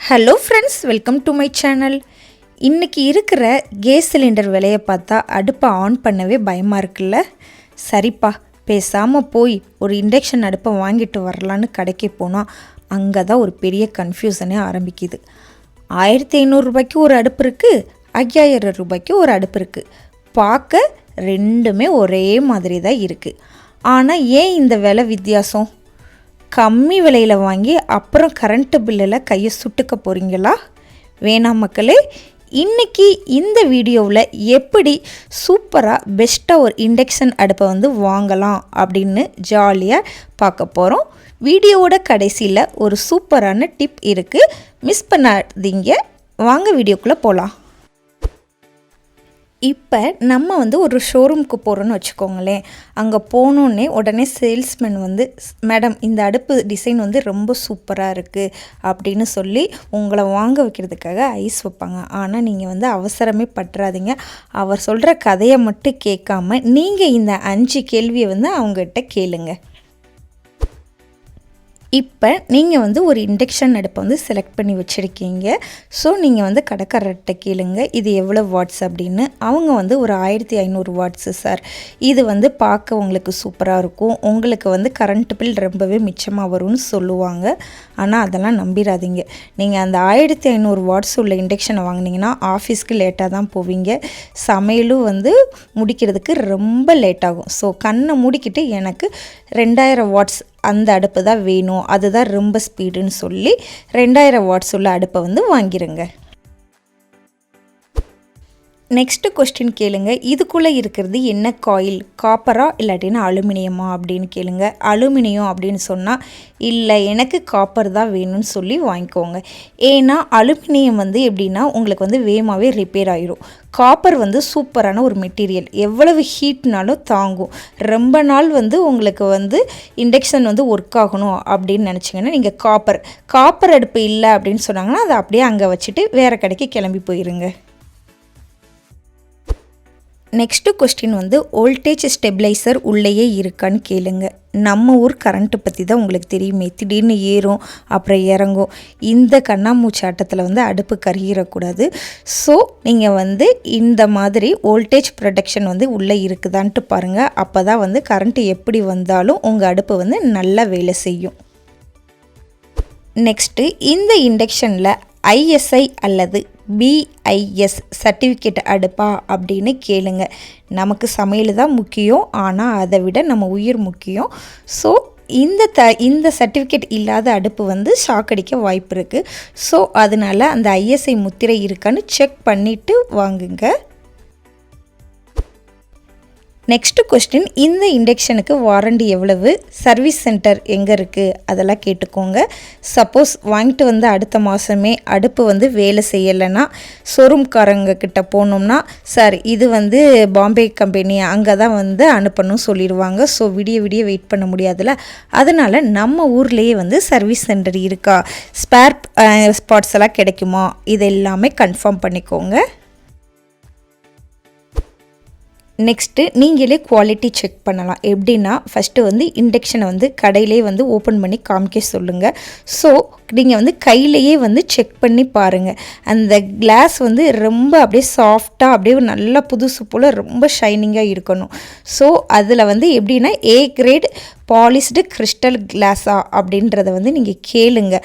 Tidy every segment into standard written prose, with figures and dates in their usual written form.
Hello friends, welcome to my channel. இன்றைக்கி இருக்கிற gas cylinder விலையை பார்த்தா அடுப்பை ஆன் பண்ணவே பயமாக இருக்குல்ல. சரிப்பா, பேசாமல் போய் ஒரு இண்டக்ஷன் அடுப்பை வாங்கிட்டு வரலான்னு கடைக்கு போனால் அங்கே தான் ஒரு பெரிய கன்ஃபியூஷனே ஆரம்பிக்குது. 1500 ரூபாய்க்கு ஒரு அடுப்பு இருக்குது, 5000 ரூபாய்க்கு ஒரு அடுப்பு இருக்குது. பார்க்க ரெண்டுமே ஒரே மாதிரி தான் இருக்குது. ஆனால் ஏன் இந்த விலை வித்தியாசம்? கம்மி விலையில் வாங்கி அப்புறம் கரண்ட்டு பில்லில் கையை சுட்டுக்க போகிறீங்களா? வேணாம் மக்களே. இன்றைக்கி இந்த வீடியோவில் எப்படி சூப்பராக பெஸ்ட்டாக ஒரு இண்டக்ஷன் அடுப்பை வாங்கலாம் அப்படின்னு ஜாலியாக பார்க்க போகிறோம். வீடியோவோட கடைசியில் ஒரு சூப்பரான டிப் இருக்குது, மிஸ் பண்ணாதீங்க. வாங்க வீடியோக்குள்ளே போகலாம். இப்போ நம்ம ஒரு ஷோரூமுக்கு போகிறோன்னு வச்சுக்கோங்களேன். அங்கே போனோடனே உடனே சேல்ஸ்மேன் மேடம் இந்த அடுப்பு டிசைன் ரொம்ப சூப்பராக இருக்குது அப்படின்னு சொல்லி உங்களை வாங்க வைக்கிறதுக்காக ஐஸ் வைப்பாங்க. ஆனால் நீங்கள் அவசரமே பற்றாதீங்க. அவர் சொல்கிற கதையை மட்டும் கேட்காம நீங்கள் இந்த 5 கேள்வியை அவங்ககிட்ட கேளுங்க. இப்போ நீங்கள் ஒரு இண்டக்ஷன் அடுப்பை செலக்ட் பண்ணி வச்சுருக்கீங்க. ஸோ நீங்கள் கடைக்காரர்கிட்ட கேளுங்க, இது எவ்வளோ வாட்ஸ் அப்படின்னு. அவங்க ஒரு 1500 வாட்ஸு சார், இது பார்க்க உங்களுக்கு சூப்பராக இருக்கும், உங்களுக்கு கரண்ட் பில் ரொம்பவே மிச்சமாக வரும்னு சொல்லுவாங்க. ஆனால் அதெல்லாம் நம்பிடாதீங்க. நீங்கள் அந்த 1500 வாட்ஸ் உள்ள இண்டக்ஷனை வாங்கினீங்கன்னா ஆஃபீஸ்க்கு லேட்டாக தான் போவீங்க. சமையலும் முடிக்கிறதுக்கு ரொம்ப லேட் ஆகும். ஸோ கண்ணை மூடிக்கிட்டு எனக்கு 2000 வாட்ஸ் அந்த அடுப்பு தான் வேணும், அதுதான் ரொம்ப ஸ்பீடுன்னு சொல்லி 2000 வாட்ஸ் உள்ள அடுப்பை வாங்கிடுங்க. நெக்ஸ்ட்டு கொஸ்டின் கேளுங்க, இதுக்குள்ளே இருக்கிறது என்ன காயில், காப்பரா இல்லாட்டினா அலுமினியமா அப்படின்னு கேளுங்க. அலுமினியம் அப்படின்னு சொன்னால் இல்லை எனக்கு காப்பர் தான் வேணும்னு சொல்லி வாங்கிக்கோங்க. ஏன்னா அலுமினியம் எப்படின்னா உங்களுக்கு வேகமாகவே ரிப்பேர் ஆயிரும். காப்பர் சூப்பரான ஒரு மெட்டீரியல், எவ்வளவு ஹீட்னாலும் தாங்கும். ரொம்ப நாள் உங்களுக்கு இண்டக்ஷன் ஒர்க் ஆகணும் அப்படின்னு நினச்சிங்கன்னா நீங்கள் காப்பர் அடுப்பு இல்லை அப்படின்னு சொன்னாங்கன்னா அதை அப்படியே அங்கே வச்சுட்டு வேறு கடைக்கு கிளம்பி போயிருங்க. நெக்ஸ்ட்டு கொஸ்டின் வோல்டேஜ் ஸ்டெபிளைசர் உள்ளேயே இருக்கான்னு கேளுங்க. நம்ம ஊர் கரண்ட்டு பற்றி தான் உங்களுக்கு தெரியுமே, திடீர்னு ஏறும் அப்புறம் இறங்கும். இந்த கண்ணாமூச்சி ஆட்டத்தில் அடுப்பு கருகிடக்கூடாது. ஸோ நீங்கள் இந்த மாதிரி வோல்டேஜ் ப்ரொடெக்ஷன் உள்ளே இருக்குதான்ட்டு பாருங்கள். அப்போ தான் கரண்ட்டு எப்படி வந்தாலும் உங்கள் அடுப்பு நல்லா வேலை செய்யும். நெக்ஸ்ட்டு இந்த இண்டக்ஷனில் ISI அல்லது BIS சர்டிஃபிகேட் அடுப்பா அப்படின்னு கேளுங்க. நமக்கு சமையல் தான் முக்கியம், ஆனால் அதை விட நம்ம உயிர் முக்கியம். ஸோ இந்த சர்டிஃபிகேட் இல்லாத அடுப்பு ஷாக் அடிக்க வாய்ப்பு இருக்குது. ஸோ அதனால் அந்த ISI முத்திரை இருக்கான்னு செக் பண்ணிவிட்டு வாங்குங்க. நெக்ஸ்ட்டு கொஸ்டின், இந்த இண்டக்ஷனுக்கு வாரண்டி எவ்வளவு, சர்வீஸ் சென்டர் எங்கே இருக்குது அதெல்லாம் கேட்டுக்கோங்க. சப்போஸ் வாங்கிட்டு அடுத்த மாதமே அடுப்பு வேலை செய்யலைன்னா ஷோரூம்காரங்க கிட்ட போனோம்னா சார் இது பாம்பே கம்பெனி அங்கே தான் அனுப்பணும் சொல்லிடுவாங்க. ஸோ விடிய வெயிட் பண்ண முடியாதுல்ல. அதனால் நம்ம ஊர்லேயே சர்வீஸ் சென்டர் இருக்கா, ஸ்பேர் ஸ்பாட்ஸ் எல்லாம் கிடைக்குமா, இது எல்லாமே கன்ஃபார்ம் பண்ணிக்கோங்க. நெக்ஸ்ட்டு நீங்களே குவாலிட்டி செக் பண்ணலாம். எப்படின்னா ஃபஸ்ட்டு இண்டக்ஷனை கடையிலே ஓப்பன் பண்ணி காமிக்க சொல்லுங்கள். ஸோ நீங்கள் கையிலையே செக் பண்ணி பாருங்கள். அந்த கிளாஸ் ரொம்ப அப்படியே சாஃப்டாக அப்படியே நல்லா புதுசு போல் ரொம்ப ஷைனிங்காக இருக்கணும். ஸோ அதில் எப்படின்னா A கிரேட் பாலிஷ்டு கிறிஸ்டல் கிளாஸா அப்படின்றத நீங்கள் கேளுங்க.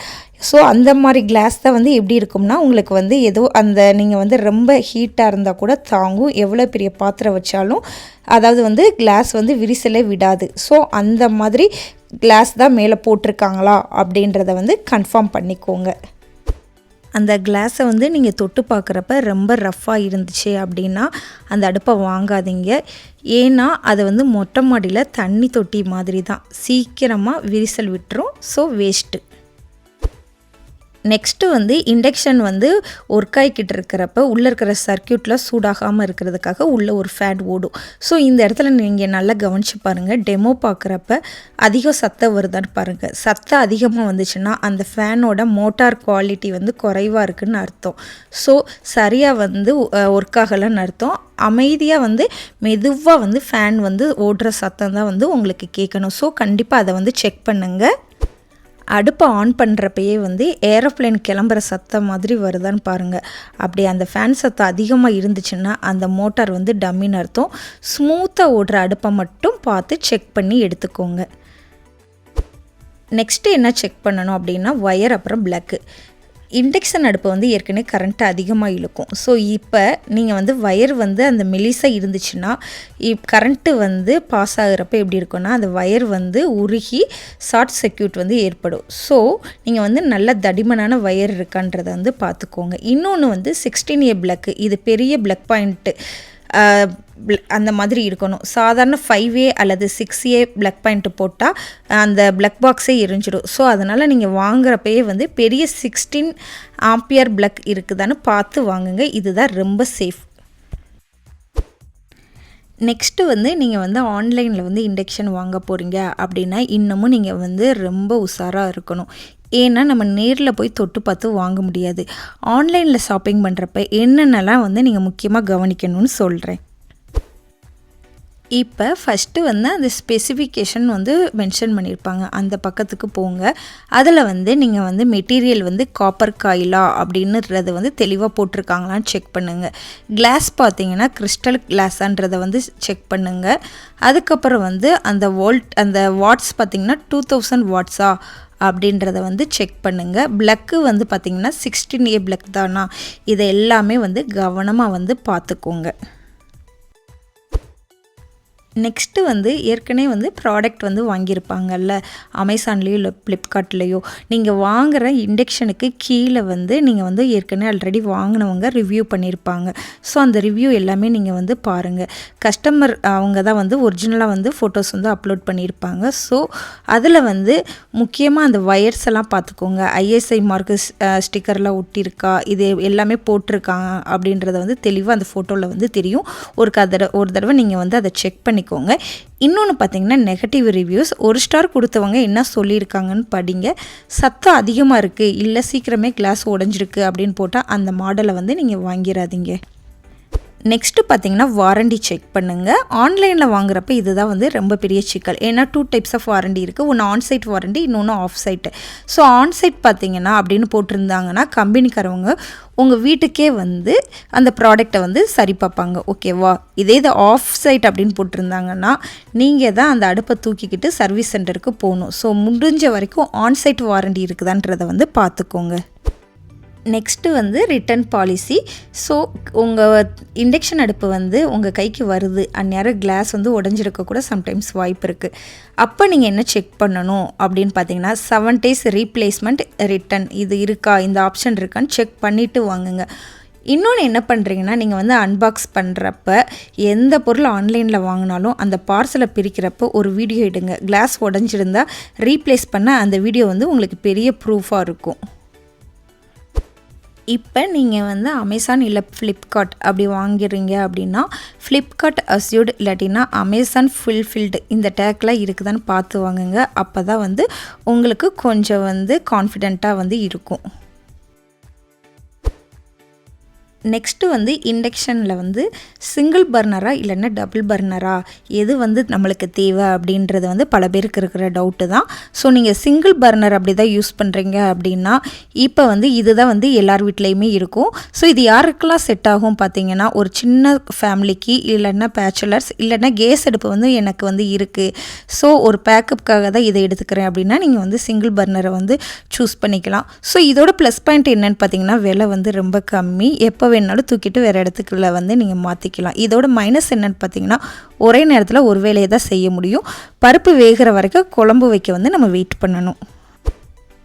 ஸோ அந்த மாதிரி கிளாஸ் தான் எப்படி இருக்கும்னா உங்களுக்கு ஏதோ அந்த நீங்கள் ரொம்ப ஹீட்டாக இருந்தால் கூட தாங்கும், எவ்வளோ பெரிய பாத்திரம் வச்சாலும். அதாவது கிளாஸ் விரிசலே விடாது. ஸோ அந்த மாதிரி கிளாஸ் தான் மேலே போட்டிருக்காங்களா அப்படின்றத கன்ஃபார்ம் பண்ணிக்கோங்க. அந்த கிளாஸை நீங்கள் தொட்டு பார்க்குறப்ப ரொம்ப ரஃப்பாக இருந்துச்சு அப்படின்னா அந்த அடுப்பை வாங்காதீங்க. ஏன்னா அது மொட்டை மாடியில் தண்ணி தொட்டி மாதிரி தான், சீக்கிரமாக விரிசல் விட்டுரும். So waste. Next induction work ஆகிக்கிட்டு இருக்கிறப்ப உள்ளே இருக்கிற சர்க்கியூட்டில் சூடாகாமல் இருக்கிறதுக்காக உள்ளே ஒரு ஃபேன் ஓடும். ஸோ இந்த இடத்துல நீங்கள் நல்லா கவனித்து பாருங்கள். டெமோ பார்க்குறப்ப அதிகம் சத்தம் வருதான்னு பாருங்கள். சத்தம் அதிகமாக வந்துச்சுன்னா அந்த ஃபேனோட மோட்டார் குவாலிட்டி குறைவாக இருக்குதுன்னு அர்த்தம். ஸோ சரியாக ஒர்க் ஆகலைன்னு அர்த்தம். அமைதியாக மெதுவாக ஃபேன் ஓடுற சத்தம் தான் உங்களுக்கு கேட்கணும். ஸோ கண்டிப்பாக அதை செக் பண்ணுங்கள். அடுப்பை ஆன் பண்ணுறப்பயே வந்து ஏரோப்ளேன் கிளம்புற சத்தம் மாதிரி வருதான்னு பாருங்கள். அப்படி அந்த ஃபேன் சத்தம் அதிகமாக இருந்துச்சுன்னா அந்த மோட்டார் வந்து டம்மின்னு அர்த்தம். ஸ்மூத்தாக ஓடுற அடுப்பை மட்டும் பார்த்து செக் பண்ணி எடுத்துக்கோங்க. நெக்ஸ்ட்டு என்ன செக் பண்ணணும் அப்படின்னா ஒயர் அப்புறம் ப்ளக்கு. இண்டக்ஷன் அடுப்பு வந்து ஏற்கனவே கரண்ட்டு அதிகமாக இழுக்கும். ஸோ இப்போ நீங்கள் வந்து ஒயர் வந்து அந்த மெலிசாக இருந்துச்சுன்னா கரண்ட்டு வந்து பாஸ் ஆகிறப்ப எப்படி இருக்குன்னா அந்த ஒயர் வந்து உருகி ஷார்ட் சர்க்யூட் வந்து ஏற்படும். ஸோ நீங்கள் வந்து நல்ல தடிமனான ஒயர் இருக்கான்றதை வந்து பார்த்துக்கோங்க. இன்னொன்று வந்து 16A ப்ளக்கு, இது பெரிய ப்ளக் பாயிண்ட்டு அந்த மாதிரி இருக்கணும். சாதாரண 5A அல்லது 6A ப்ளக் பாயிண்ட்டு போட்டால் அந்த ப்ளக் பாக்ஸே எரிஞ்சிடும். ஸோ அதனால் நீங்கள் வாங்குறப்பயே வந்து பெரிய 16 ஆம்பியர் ப்ளக் இருக்குதான்னு பார்த்து வாங்குங்க. இதுதான் ரொம்ப சேஃப். நெக்ஸ்ட்டு வந்து நீங்கள் வந்து ஆன்லைனில் வந்து இண்டக்ஷன் வாங்க போகிறீங்க அப்படின்னா இன்னமும் நீங்கள் வந்து ரொம்ப உஷாராக இருக்கணும். ஏன்னா நம்ம நேரில் போய் தொட்டு பார்த்து வாங்க முடியாது. ஆன்லைனில் ஷாப்பிங் பண்ணுறப்ப என்னென்னலாம் வந்து நீங்கள் முக்கியமாக கவனிக்கணும்னு சொல்கிறேன். இப்போ ஃபஸ்ட்டு வந்து அந்த ஸ்பெசிஃபிகேஷன் வந்து மென்ஷன் பண்ணியிருப்பாங்க, அந்த பக்கத்துக்கு போங்க. அதில் வந்து நீங்கள் வந்து மெட்டீரியல் வந்து காப்பர் காயிலா அப்படின்னுறத வந்து தெளிவாக போட்டிருக்காங்களான்னு செக் பண்ணுங்கள். கிளாஸ் பார்த்தீங்கன்னா கிறிஸ்டல் கிளாஸான்றதை வந்து செக் பண்ணுங்கள். அதுக்கப்புறம் வந்து அந்த வாட்ஸ் பார்த்திங்கன்னா 2000 வாட்ஸா அப்படின்றத வந்து செக் பண்ணுங்கள். ப்ளக்கு வந்து பார்த்திங்கன்னா 16A ப்ளக் தானா, இதை எல்லாமே வந்து கவனமாக வந்து பார்த்துக்கோங்க. நெக்ஸ்ட்டு வந்து ஏற்கனவே வந்து ப்ராடக்ட் வந்து வாங்கியிருப்பாங்கல்ல அமேசான்லேயோ இல்லை ஃப்ளிப்கார்ட்லேயோ, நீங்கள் வாங்குகிற இண்டக்ஷனுக்கு கீழே வந்து நீங்கள் வந்து ஏற்கனவே ஆல்ரெடி வாங்கினவங்க ரிவ்யூ பண்ணியிருப்பாங்க. ஸோ அந்த ரிவ்யூ எல்லாமே நீங்கள் வந்து பாருங்கள். கஸ்டமர் அவங்க தான் வந்து ஒரிஜினலாக வந்து ஃபோட்டோஸ் வந்து அப்லோட் பண்ணியிருப்பாங்க. ஸோ அதில் வந்து முக்கியமாக அந்த வயர்ஸ் எல்லாம் பார்த்துக்கோங்க. ISI மார்க்கு ஸ்டிக்கர்லாம் ஒட்டியிருக்கா, இது எல்லாமே போட்டிருக்காங்க அப்படின்றத வந்து தெளிவாக அந்த ஃபோட்டோவில் வந்து தெரியும். ஒரு தடவை நீங்கள் வந்து அதை செக் பண்ணிக்கோங்க. இன்னொன்று பார்த்தீங்கன்னா நெகட்டிவ் ரிவ்யூஸ், 1 ஸ்டார் கொடுத்தவங்க என்ன சொல்லியிருக்காங்கன்னு படிங்க. சத்தம் அதிகமாக இருக்குது, இல்லை சீக்கிரமே கிளாஸ் உடஞ்சிருக்கு அப்படின்னு போட்டால் அந்த மாடலை வந்து நீங்கள் வாங்கிடாதீங்க. நெக்ஸ்ட்டு பார்த்தீங்கன்னா வாரண்டி செக் பண்ணுங்கள். ஆன்லைனில் வாங்குறப்ப இதுதான் வந்து ரொம்ப பெரிய சிக்கல். ஏன்னா 2 டைப்ஸ் ஆஃப் வாரண்டி இருக்குது. ஒன்று ஆன்சைட் வாரண்டி, இன்னொன்று ஆஃப் சைட்டு. ஸோ ஆன்சைட் பார்த்தீங்கன்னா அப்படின்னு போட்டிருந்தாங்கன்னா கம்பெனிக்காரவங்க உங்கள் வீட்டுக்கே வந்து அந்த ப்ராடக்டை வந்து சரி பார்ப்பாங்க, ஓகேவா. இதே இது ஆஃப் சைட் அப்படின்னு போட்டிருந்தாங்கன்னா நீங்கள் தான் அந்த அடுப்பை தூக்கிக்கிட்டு சர்வீஸ் சென்டருக்கு போகணும். ஸோ முடிஞ்ச வரைக்கும் ஆன்சைட் வாரண்டி இருக்குதான்றதை வந்து பார்த்துக்கோங்க. நெக்ஸ்ட்டு வந்து ரிட்டர்ன் பாலிசி. ஸோ உங்கள் இண்டக்ஷன் அடுப்பு வந்து உங்கள் கைக்கு வருது, அந்நேரம் கிளாஸ் வந்து உடஞ்சிருக்க கூட சம்டைம்ஸ் வாய்ப்பு இருக்குது. அப்போ நீங்கள் என்ன செக் பண்ணணும் அப்படின்னு பார்த்தீங்கன்னா 7 days ரீப்ளேஸ்மெண்ட் ரிட்டன் இது இருக்கா, இந்த ஆப்ஷன் இருக்கான்னு செக் பண்ணிவிட்டு வாங்குங்க. இன்னொன்று என்ன பண்ணுறீங்கன்னா நீங்கள் வந்து அன்பாக்ஸ் பண்ணுறப்ப எந்த பொருள் ஆன்லைனில் வாங்கினாலும் அந்த பார்சலை பிரிக்கிறப்போ ஒரு வீடியோ எடுங்க. கிளாஸ் உடஞ்சிருந்தா ரீப்ளேஸ் பண்ண அந்த வீடியோ வந்து உங்களுக்கு பெரிய ப்ரூஃபாக இருக்கும். இப்போ நீங்கள் வந்து அமேசான் இல்லை ஃப்ளிப்கார்ட் அப்படி வாங்கிறீங்க அப்படின்னா ஃப்ளிப்கார்ட் அஸ்யூர்டு இல்லாட்டினா அமேசான் ஃபுல்ஃபில்டு இந்த டேக்லாம் இருக்குதான்னு பார்த்து வாங்குங்க. அப்போ தான் வந்து உங்களுக்கு கொஞ்சம் வந்து கான்ஃபிடெண்ட்டாக வந்து இருக்கும். நெக்ஸ்ட்டு வந்து இண்டக்ஷனில் வந்து சிங்கிள் பர்னரா இல்லைன்னா டபுள் பர்னரா எது வந்து நம்மளுக்கு தேவை அப்படின்றது வந்து பல பேருக்கு இருக்கிற டவுட்டு தான். ஸோ நீங்கள் சிங்கிள் பர்னர் அப்படி தான் யூஸ் பண்ணுறீங்க அப்படின்னா இப்போ வந்து இதுதான் வந்து எல்லார் வீட்லேயுமே இருக்கும். ஸோ இது யாருக்கெல்லாம் செட் ஆகும் பார்த்தீங்கன்னா ஒரு சின்ன ஃபேமிலிக்கு, இல்லைன்னா பேச்சுலர்ஸ், இல்லைன்னா கேஸ் அடுப்பு வந்து எனக்கு வந்து இருக்குது, ஸோ ஒரு பேக்கப்புக்காக தான் இதை எடுத்துக்கிறேன் அப்படின்னா நீங்கள் வந்து சிங்கிள் பர்னரை வந்து சூஸ் பண்ணிக்கலாம். ஸோ இதோட ப்ளஸ் பாயிண்ட் என்னென்னு பார்த்தீங்கன்னா விலை வந்து ரொம்ப கம்மி, எப்போ வேணாலும் தூக்கிட்டு வேறு இடத்துக்குள்ள வந்து நீங்கள் மாற்றிக்கலாம். இதோட மைனஸ் என்னன்னு பார்த்தீங்கன்னா ஒரே நேரத்தில் ஒரு வேலையை தான் செய்ய முடியும். பருப்பு வேகிற வரைக்கும் குழம்பு வைக்க வந்து நம்ம வெயிட் பண்ணணும்.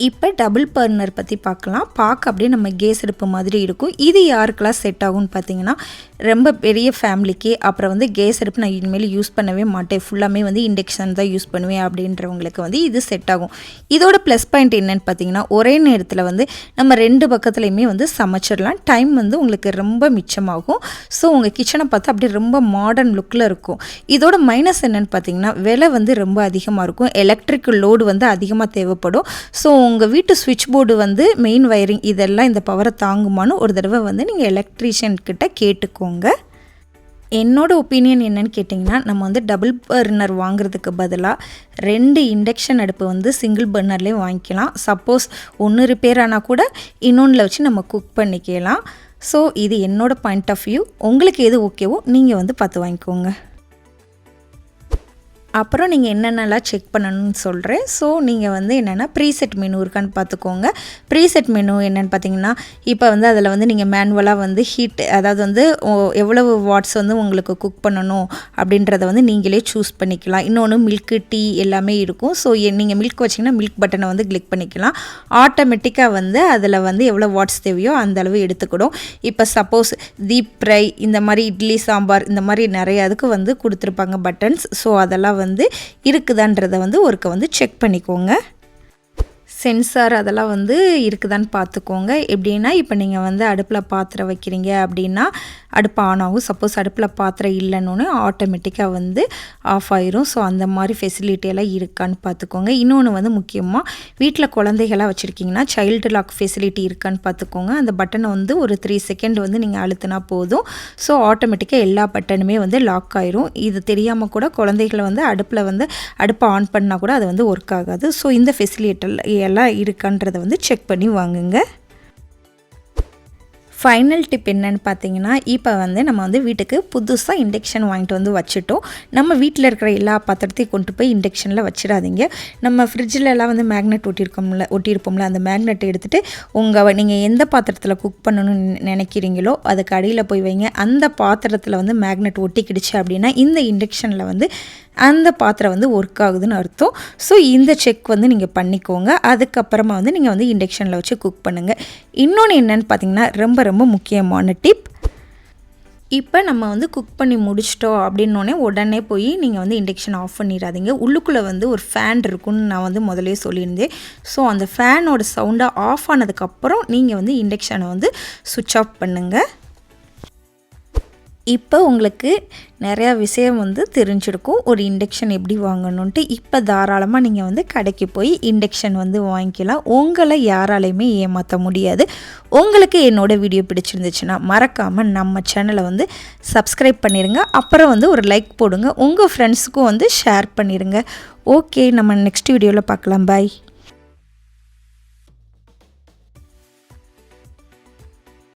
இப்போ டபுள் பர்னர் பற்றி பார்க்கலாம். பார்க்க அப்படியே நம்ம கேஸ் அடுப்பு மாதிரி இருக்கும். இது யாருக்கெல்லாம் செட் ஆகும்னு பார்த்தீங்கன்னா ரொம்ப பெரிய ஃபேமிலிக்கு, அப்புறம் வந்து கேஸ் அடுப்பு நான் இனிமேல் யூஸ் பண்ணவே மாட்டேன், ஃபுல்லாமே வந்து இண்டக்ஷன் தான் யூஸ் பண்ணுவேன் அப்படின்றவங்களுக்கு வந்து இது செட் ஆகும். இதோட ப்ளஸ் பாயிண்ட் என்னென்னு பார்த்தீங்கன்னா ஒரே நேரத்தில் வந்து நம்ம 2 பக்கத்துலையுமே வந்து சமைச்சிடலாம். டைம் வந்து உங்களுக்கு ரொம்ப மிச்சமாகும். ஸோ உங்கள் கிச்சனை பார்த்து அப்படியே ரொம்ப மாடர்ன் லுக்கில் இருக்கும். இதோட மைனஸ் என்னென்னு பார்த்தீங்கன்னா விலை வந்து ரொம்ப அதிகமாக இருக்கும். எலக்ட்ரிக் லோடு வந்து அதிகமாக தேவைப்படும். ஸோ உங்கள் வீட்டு சுவிட்ச் போர்டு வந்து மெயின் வயரிங் இதெல்லாம் இந்த பவரை தாங்குமான்னு ஒரு தடவை வந்து நீங்கள் எலக்ட்ரீஷியன் கிட்ட கேட்டுக்கோங்க. என்னோட ஒப்பீனியன் என்னன்னு கேட்டிங்கன்னா, நம்ம வந்து டபுள் பர்னர் வாங்குறதுக்கு பதிலாக 2 இண்டக்ஷன் அடுப்பு வந்து சிங்கிள் பர்னர்லேயே வாங்கிக்கலாம். சப்போஸ் ஒன்று ரிப்பேர் ஆனால் கூட இன்னொன்றில் வச்சு நம்ம குக் பண்ணிக்கலாம். ஸோ இது என்னோடய பாயிண்ட் ஆஃப் வியூ. உங்களுக்கு எது ஓகேவோ நீங்கள் வந்து பார்த்து வாங்கிக்கோங்க. அப்புறம் நீங்கள் என்னென்னலாம் செக் பண்ணணும்னு சொல்கிறேன். ஸோ நீங்கள் வந்து என்னென்னா ப்ரீசெட் மெனு இருக்கான்னு பார்த்துக்கோங்க. ப்ரீசெட் மெனு என்னென்னு பார்த்தீங்கன்னா, இப்போ வந்து அதில் வந்து நீங்கள் மேனுவலாக வந்து ஹீட், அதாவது வந்து எவ்வளவு வாட்ஸ் வந்து உங்களுக்கு குக் பண்ணணும் அப்படின்றத வந்து நீங்களே சூஸ் பண்ணிக்கலாம். இன்னொன்று மில்க்கு, டீ எல்லாமே இருக்கும். ஸோ நீங்கள் மில்க் வச்சிங்கன்னா மில்க் பட்டனை வந்து கிளிக் பண்ணிக்கலாம். ஆட்டோமேட்டிக்காக வந்து அதில் வந்து எவ்வளோ வாட்ஸ் தேவையோ அந்த அளவு எடுத்துக்கிடும். இப்போ சப்போஸ் டீப் ஃப்ரை, இந்த மாதிரி இட்லி சாம்பார், இந்த மாதிரி நிறைய அதுக்கு வந்து கொடுத்துருப்பாங்க பட்டன்ஸ். ஸோ அதெல்லாம் வந்து இருக்குதான்றதை வந்து ஒருக்க வந்து செக் பண்ணிக்கோங்க. சென்சார் அதெல்லாம் வந்து இருக்குதான்னு பார்த்துக்கோங்க. எப்படின்னா, இப்போ நீங்கள் வந்து அடுப்பில் பாத்திரம் வைக்கிறீங்க அப்படின்னா அடுப்பு ஆன் ஆகும். சப்போஸ் அடுப்பில் பாத்திரம் இல்லைன்னு ஆட்டோமேட்டிக்காக வந்து ஆஃப் ஆயிரும். ஸோ அந்த மாதிரி ஃபெசிலிட்டியெல்லாம் இருக்கான்னு பார்த்துக்கோங்க. இன்னொன்று வந்து முக்கியமாக வீட்டில் குழந்தைகளாக வச்சுருக்கீங்கன்னா சைல்டு லாக் ஃபெசிலிட்டி இருக்கான்னு பார்த்துக்கோங்க. அந்த பட்டனை வந்து ஒரு 3 செகண்ட் வந்து நீங்கள் அழுத்தினா போதும். ஸோ ஆட்டோமேட்டிக்காக எல்லா பட்டனுமே வந்து லாக் ஆயிரும். இது தெரியாமல் கூட குழந்தைகளை வந்து அடுப்பில் வந்து அடுப்பை ஆன் பண்ணால் கூட அது வந்து ஒர்க் ஆகாது. ஸோ இந்த ஃபெசிலிட்டி எல்லாம் இருக்கான்றதை வந்து செக் பண்ணி வாங்குங்க. ஃபைனல் டிப் என்னன்னு பார்த்தீங்கன்னா, இப்போ வந்து நம்ம வந்து வீட்டுக்கு புதுசாக இண்டக்ஷன் வாங்கிட்டு வந்து வச்சுட்டோம். நம்ம வீட்டில் இருக்கிற எல்லா பாத்திரத்தையும் கொண்டு போய் இண்டக்ஷனில் வச்சிடாதீங்க. நம்ம ஃப்ரிட்ஜிலலாம் வந்து மேக்னெட் ஒட்டியிருப்போம்ல, அந்த மேக்னெட் எடுத்துகிட்டு நீங்கள் எந்த பாத்திரத்தில் குக் பண்ணணும்னு நினைக்கிறீங்களோ அதுக்கு அடியில் போய் வைங்க. அந்த பாத்திரத்தில் வந்து மேக்னெட் ஒட்டிக்கிடுச்சு அப்படின்னா இந்த இண்டக்ஷனில் வந்து அந்த பாத்திரம் வந்து ஒர்க் ஆகுதுன்னு அர்த்தம். ஸோ இந்த செக் வந்து நீங்கள் பண்ணிக்கோங்க. அதுக்கப்புறமா வந்து நீங்கள் வந்து இண்டக்ஷனில் வச்சு குக் பண்ணுங்கள். இன்னொன்று என்னென்னு பார்த்தீங்கன்னா, ரொம்ப ரொம்ப முக்கியமான டிப். இப்போ நம்ம வந்து குக் பண்ணி முடிச்சிட்டோம் அப்படின்னோடனே உடனே போய் நீங்கள் வந்து இண்டக்ஷன் ஆஃப் பண்ணிடாதீங்க. உள்ளுக்குள்ளே வந்து ஒரு ஃபேன் இருக்குன்னு நான் வந்து முதலே சொல்லியிருந்தேன். ஸோ அந்த ஃபேனோட சவுண்டை ஆஃப் ஆனதுக்கப்புறம் நீங்கள் வந்து இண்டக்ஷனை வந்து சுவிட்ச் ஆஃப் பண்ணுங்கள். இப்போ உங்களுக்கு நிறையா விஷயம் வந்து தெரிஞ்சிருக்கும் ஒரு இண்டக்ஷன் எப்படி வாங்கணுன்ட்டு. இப்போ தாராளமாக நீங்கள் வந்து கடைக்கு போய் இண்டக்ஷன் வந்து வாங்கிக்கலாம். உங்களை யாராலையுமே ஏமாற்ற முடியாது. உங்களுக்கு என்னோடய வீடியோ பிடிச்சிருந்துச்சுன்னா மறக்காமல் நம்ம சேனலை வந்து சப்ஸ்கிரைப் பண்ணிடுங்க. அப்புறம் வந்து ஒரு லைக் போடுங்க. உங்கள் ஃப்ரெண்ட்ஸுக்கும் வந்து ஷேர் பண்ணிடுங்க. ஓகே, நம்ம நெக்ஸ்ட் வீடியோவில் பார்க்கலாம். பாய்.